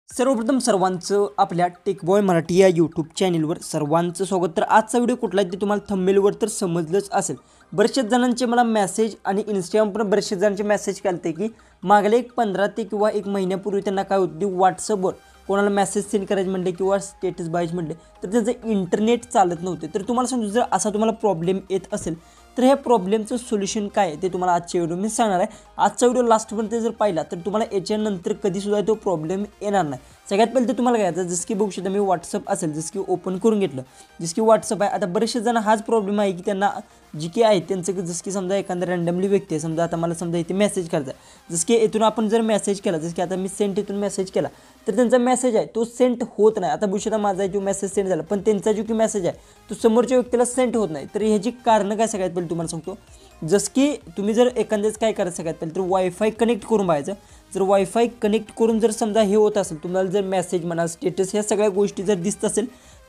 सर्वप्रथम सर्वांचं आपल्या टेकबॉय मराठी या यूट्यूब चॅनलवर सर्वांचं स्वागत। तर आजचा व्हिडिओ कुठला आहे ते तुम्हाला थंबनेलवर तर समजलंच असेल। बरेचशे जणांचे मला मेसेज आणि इंस्टाग्रामवर बरेचशे जणांचे मेसेज केलते की मागले एक 15 ते किंवा एक महिन्यापूर्वी त्यांना काय होती व्हॉट्सअपवर कोणाला मेसेज सेंड करायचे म्हणले किंवा स्टेटस बघायचे म्हणले तर त्यांचं इंटरनेट चालत नव्हते। तर तुम्हाला सांगू जर असा तुम्हाला प्रॉब्लेम येत असेल तर ह्या प्रॉब्लेमचं सोल्युशन काय आहे ते तुम्हाला आजच्या व्हिडिओ मी सांगणार आहे। आजचा व्हिडिओ लास्टपर्यंत जर पाहिला तर तुम्हाला याच्यानंतर कधीसुद्धा तो प्रॉब्लेम येणार नाही। सगळ्यात पहिले तर तुम्हाला काय जसं की बघू शकता मी व्हॉट्सअप असेल जसं की ओपन करून घेतलं जसं की व्हॉट्सअप आहे। आता बरेचसे जण हाच प्रॉब्लेम आहे की त्यांना जी की आहे त्यांचं जसं की समजा एखादा रँडमली व्यक्ती आहे समजा आता मला समजा इथे मेसेज करायचा आहे जसं की इथून आपण जर मेसेज केला जसं की आता मी सेंड इथून मेसेज केला तर त्यांचा मेसेज आहे तो सेंड होत नाही। आता बघू शकता माझा जो मेसेज सेंड झाला पण त्यांचा जो की मेसेज आहे तो समोरच्या व्यक्तीला सेंड होत नाही। तर ह्याची कारणं काय सगळ्यात पहिले तुम्हाला सांगतो। जसं की तुम्ही जर एखाद्याच काय करायचं सगळ्यात पहिले तर वायफाय कनेक्ट करून पाहायचं। जर वायफाय कनेक्ट करून जर समजा हे होत असेल तुम्हाला जर मेसेज म्हणा स्टेटस ह्या सगळ्या गोष्टी जर दिसत असेल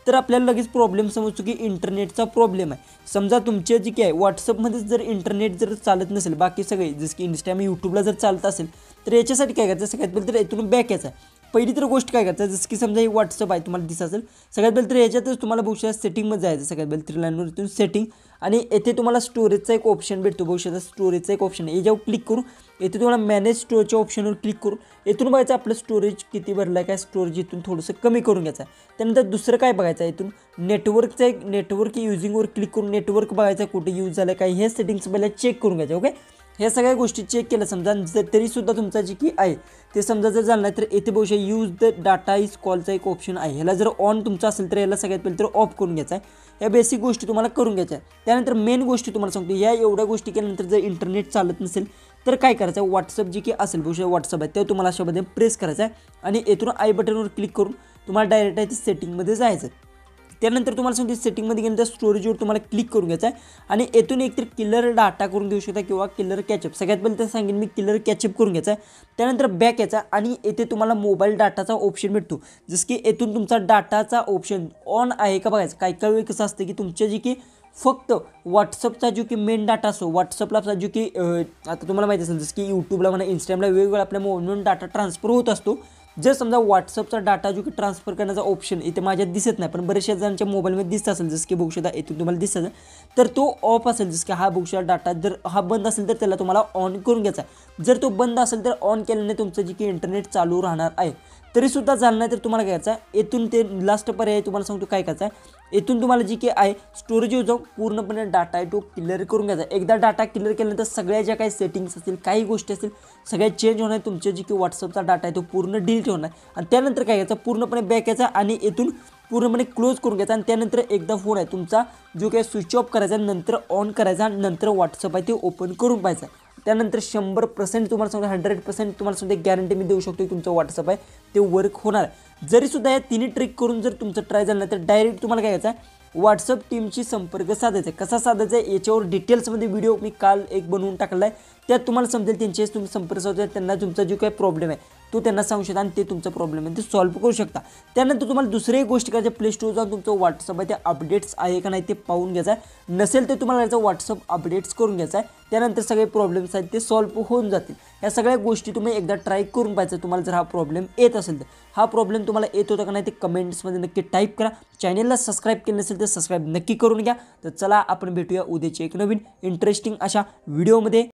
तर आपल्याला लगेच प्रॉब्लेम समजतो की इंटरनेटचा प्रॉब्लेम आहे। समजा तुमचे जी काय व्हॉट्सअपमध्ये जर इंटरनेट जर चालत नसेल बाकी सगळे जसं की इंस्टाग्राम यूट्यूबला जर चालत असेल तर याच्यासाठी काय करायचं सगळ्यात पहिले तर इथून बॅक यायचं आहे। पहिली तर गोष्ट काय करायचं जसं की समजा हे व्हॉट्सअप आहे तुम्हाला दिसत असेल सगळ्यात पहिले तर याच्यातच तुम्हाला बघू शकता सेटिंगमध्ये जायचं सगळ्यात पहिले 3 लाईनवर इथून सेटिंग आणि येथे तुम्हाला स्टोरेजचा एक ऑप्शन भेटतो बघू शकता स्टोरेजचा एक ऑप्शन आहे याच्यावर क्लिक करून येथे तुम्हाला मॅनेज स्टोरेजच्या ऑप्शनवर क्लिक करून इथून बघायचं आपलं स्टोरेज किती भरलं आहे काय स्टोरेज इथून थोडंसं कमी करून घ्यायचं आहे। त्यानंतर दुसरं काय बघायचं आहे इथून नेटवर्कचं एक नेटवर्क युजिंगवर क्लिक करून नेटवर्क बघायचं कुठे यूज झालं काय हे सेटिंग्स पहिला चेक करून घ्यायचं। ओके ह्या सगळ्या गोष्टी चेक केल्या समजा तरीसुद्धा तुमचा जी की आहे ते समजा जर झालं नाही तर येथे बघू शकता यूज द डाटा इज कॉलचा एक ऑप्शन आहे ह्याला जर ऑन तुमचा असेल तर याला सगळ्यात पहिले तर ऑफ करून घ्यायचा आहे। या बेसिक गोष्टी तुम्हाला करून घ्यायच्या आहे। त्यानंतर मेन गोष्टी तुम्हाला सांगतो या एवढ्या गोष्टी केल्यानंतर जर इंटरनेट चालत नसेल तर काय करायचं व्हॉट्सअप जी की असेल बघू शकता व्हॉट्सअप आहे ते तुम्हाला अशामध्ये प्रेस करायचं आहे आणि येथून आय बटनवर क्लिक करून तुम्हाला डायरेक्ट आहे ते सेटिंगमध्ये जायचं आहे। त्यानंतर तुम्हाला सांगते सेटिंगमध्ये गेल्यानंतर स्टोरेजवर तुम्हाला क्लिक करून घ्यायचं आहे आणि येथून एकतर किलर डाटा करून घेऊ शकता किंवा किलर कॅचअप सगळ्यात पहिले तर सांगेन मी किलर कॅचअप करून घ्यायचा आहे। त्यानंतर बॅक यायचा आणि येथे तुम्हाला मोबाईल डाटाचा ऑप्शन भेटतो जसं की येथून तुमचा डाटाचा ऑप्शन ऑन आहे का बघायचं। काही काही वेळ कसं असतं की तुमच्या जी की फक्त व्हॉट्सअपचा जो की मेन डाटा असतो व्हॉट्सअपला जो की आता तुम्हाला माहिती असेल जसं की यूट्यूबला म्हणा इंस्टाग्रामला वेगवेगळा आपल्या मोबाईलवरून डाटा ट्रान्सफर होत असतो। जर समजा व्हॉट्सअपचा डाटा जो की ट्रान्सफर करण्याचा ऑप्शन इथे माझ्यात दिसत नाही पण बरेचशा जणांच्या मोबाईलमध्ये दिसत असेल जसं की बघू शकता इथून तुम्हाला दिसत असेल तर तो ऑफ असेल जसं की हा बघू शकता डाटा जर हा बंद असेल तर त्याला तुम्हाला ऑन करून घ्यायचा आहे। जर तो बंद असेल तर ऑन केल्याने तुमचं जी की इंटरनेट चालू राहणार आहे तरीसुद्धा झालं नाही तर तुम्हाला घ्यायचं आहे येथून ते लास्ट पर्याय तुम्हाला सांगतो काय करायचं आहे येथून तुम्हाला जी की आहे स्टोरेज जाऊन पूर्णपणे डाटा आहे तो क्लिअर करून घ्यायचा। एकदा डाटा क्लिअर केल्यानंतर सगळ्या ज्या काही सेटिंग्स असतील काही गोष्टी असतील सगळ्या चेंज होणार तुमचे जी की व्हॉट्सअपचा डाटा आहे तो पूर्ण डिलीट होणार आणि त्यानंतर काय घ्यायचं पूर्णपणे बॅक यायचा आणि येथून पूर्णपणे क्लोज करून घ्यायचा आणि त्यानंतर एकदा फोन आहे तुमचा जो काही स्विच ऑफ करायचा नंतर ऑन करायचा आणि नंतर व्हॉट्सअप आहे ते ओपन करून पाहायचं। त्यानंतर 100% तुम्हाला सांगतो 100% तुम्हाला सुद्धा गॅरंटी मी देऊ शकतो की तुमचं व्हॉट्सअप आहे ते वर्क होणार आहे। जरीसुद्धा या तिन्ही ट्रिक करून जर तुमचं ट्राय झालं नाही तर डायरेक्ट तुम्हाला काय घ्यायचं आहे व्हॉट्सअप टीमशी संपर्क साधायचा आहे। कसा साधायचा आहे याच्यावर डिटेल्समध्ये व्हिडिओ मी काल एक बनवून टाकला आहे त्यात तुम्हाला समजेल त्यांच्याशी तुम्ही संपर्क साधता त्यांना तुमचा जो काही प्रॉब्लेम आहे तो त्यांना सांगू शकता आणि ते तुमचा प्रॉब्लेम आहे ते सॉल्व्ह करू शकता। त्यानंतर तुम्हाला दुसरी एक गोष्ट करायची प्ले स्टोर जाऊन तुमचं व्हॉट्सअप आहे ते अपडेट्स आहे का नाही ते पाहून घ्यायचं आहे नसेल तर तुम्हाला याचं व्हॉट्सअप अपडेट्स करून घ्यायचं आहे। त्यानंतर सगळे प्रॉब्लेम्स आहेत ते सॉल्व्ह होऊन जातील। या सगळ्या गोष्टी तुम्ही एकदा ट्राय करून पाहायचं तुम्हाला जर हा प्रॉब्लेम येत असेल तर हा प्रॉब्लेम तुम्हाला येत होता का नाही ते कमेंट्समध्ये नक्की टाईप करा। चॅनलला सबस्क्राईब केलं नसेल तर सबस्क्राईब नक्की करून घ्या। तर चला आपण भेटूया उद्याच्या एक नवीन इंटरेस्टिंग अशा व्हिडिओमध्ये।